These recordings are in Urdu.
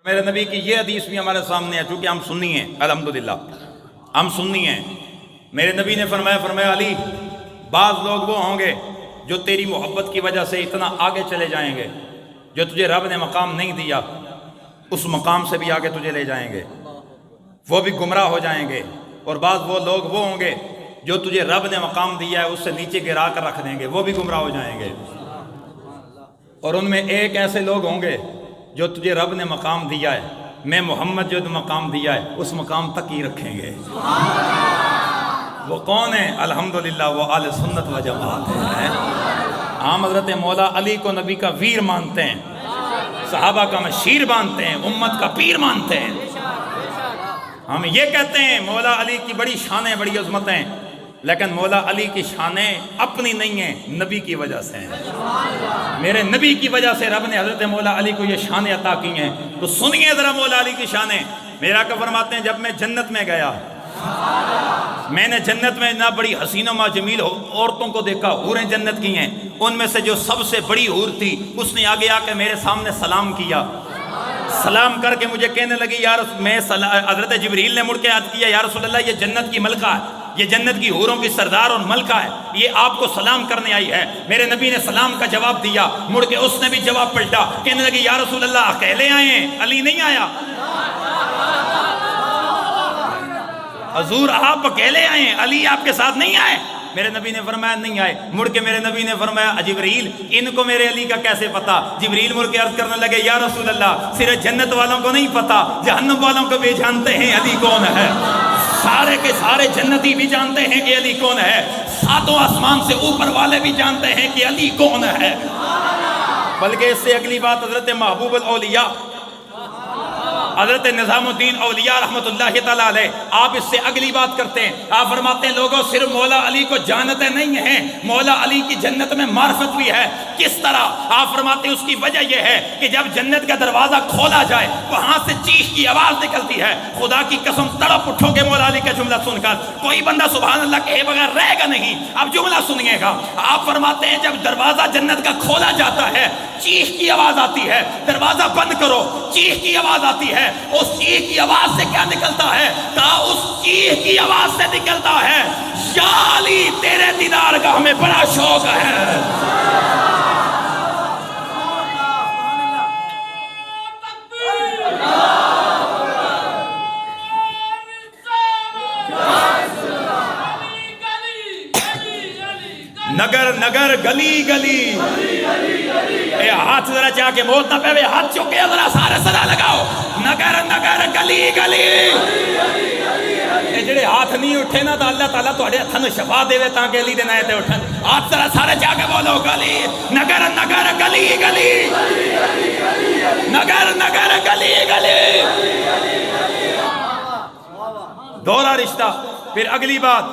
میرے نبی کی یہ حدیث بھی ہمارے سامنے ہے، چونکہ ہم سنی ہیں، الحمدللہ ہم سنی ہیں۔ میرے نبی نے فرمایا علی، بعض لوگ وہ ہوں گے جو تیری محبت کی وجہ سے اتنا آگے چلے جائیں گے، جو تجھے رب نے مقام نہیں دیا اس مقام سے بھی آگے تجھے لے جائیں گے، وہ بھی گمراہ ہو جائیں گے۔ اور بعض وہ لوگ وہ ہوں گے جو تجھے رب نے مقام دیا ہے اس سے نیچے گرا کر رکھ دیں گے، وہ بھی گمراہ ہو جائیں گے۔ اور ان میں ایک ایسے لوگ ہوں گے جو تجھے رب نے مقام دیا ہے، میں محمد جو مقام دیا ہے اس مقام تک ہی رکھیں گے۔ وہ کون ہیں؟ الحمدللہ وہ اہل سنت و جماعت ہے۔ ہم حضرت مولا علی کو نبی کا ویر مانتے ہیں، صحابہ کا مشیر مانتے ہیں، امت کا پیر مانتے ہیں۔ ہم یہ کہتے ہیں مولا علی کی بڑی شانیں، بڑی عظمتیں، لیکن مولا علی کی شانیں اپنی نہیں ہیں، نبی کی وجہ سے ہیں۔ میرے نبی کی وجہ سے رب نے حضرت مولا علی کو یہ شانیں عطا کی ہیں۔ تو سنیے ذرا مولا علی کی شانیں۔ میرا آقا فرماتے ہیں جب میں جنت میں گیا، میں نے جنت میں نہ بڑی حسین و جمیل عورتوں کو دیکھا، حوریں جنت کی ہیں، ان میں سے جو سب سے بڑی حور تھی اس نے آگے آ کے میرے سامنے سلام کیا، سلام کر کے مجھے کہنے لگی حضرت جبریل نے مڑ کے عرض کیا، یا رسول اللہ یہ جنت کی ملکہ ہے، یہ جنت کی حوروں کی سردار اور ملکہ ہے، یہ آپ کو سلام کرنے آئی ہے۔ میرے نبی نے سلام کا جواب دیا، مڑ کے اس نے بھی جواب پلٹا، کہنے لگی یا رسول اللہ اکیلے آئے ہیں، علی نہیں آیا؟ حضور آپ اکیلے آئے ہیں، علی آپ کے ساتھ نہیں آئے؟ میرے نبی نے فرمایا نہیں آئے۔ مڑ کے میرے نبی نے فرمایا جبریل ان کو میرے علی کا کیسے پتا؟ جبریل مڑ کے عرض کرنے لگے یا رسول اللہ صرف جنت والوں کو نہیں پتا، جہنم والوں کو بھی جانتے ہیں علی کون ہے، سارے کے سارے جنتی بھی جانتے ہیں کہ علی کون ہے، ساتوں آسمان سے اوپر والے بھی جانتے ہیں کہ علی کون ہے۔ بلکہ اس سے اگلی بات حضرت محبوب الاولیاء حضرت نظام الدین اولیاء رحمت اللہ تعالیٰ علیہ، آپ اس سے اگلی بات کرتے ہیں۔ آپ فرماتے ہیں لوگوں صرف مولا علی کو جانتے نہیں ہیں، مولا علی کی جنت میں معرفت بھی ہے۔ کس طرح؟ آپ فرماتے ہیں اس کی وجہ یہ ہے کہ جب جنت کا دروازہ کھولا جائے وہاں سے چیخ کی آواز نکلتی ہے، خدا کی قسم تڑپ اٹھو گے مولا علی کا جملہ سن کر، کوئی بندہ سبحان اللہ کہے بغیر رہے گا نہیں۔ اب جملہ سنیے گا، آپ فرماتے ہیں جب دروازہ جنت کا کھولا جاتا ہے چیخ کی آواز آتی ہے، دروازہ بند کرو چیخ کی آواز آتی ہے۔ اس چیخ کی آواز سے کیا نکلتا ہے؟ کہا اس چیخ کی آواز سے نکلتا ہے یا علی تیرے دیدار کا ہمیں بڑا شوق ہے۔ نگر نگر گلی گلی، اے ہاتھ ذرا چاہ کے موت نہ پہوے، ہاتھ چکے ذرا سارے صدا لگاؤ، نگر نگر گلی گلی۔ اے جڑے ہاتھ نہیں اٹھے نا تو اللہ تعالیٰ توڑے ہتھن شفا دے تاکہ علی دے نائے تے اٹھن۔ ہاتھ ذرا سارے چاہ کے بولو گلی نگر نگر گلی گلی، نگر نگر گلی گلی۔ دوہرا رشتہ۔ پھر اگلی بات،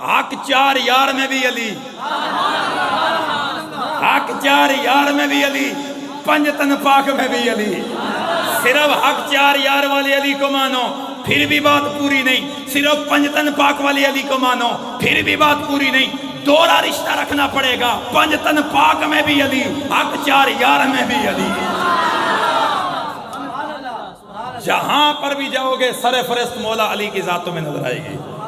حق چار یار میں بھی علی، حق چار یار میں بھی علی، پنجتن پاک میں بھی علی۔ صرف حق چار یار والے علی کو مانو پھر بھی بات پوری نہیں، صرف پنجتن پاک والے علی کو مانو پھر بھی بات پوری نہیں، دوہرا رشتہ رکھنا پڑے گا، پنجتن پاک میں بھی علی، حق چار یار میں بھی علی۔ جہاں پر بھی جاؤ گے سر فرست مولا علی کی ذاتوں میں نظر آئے گی۔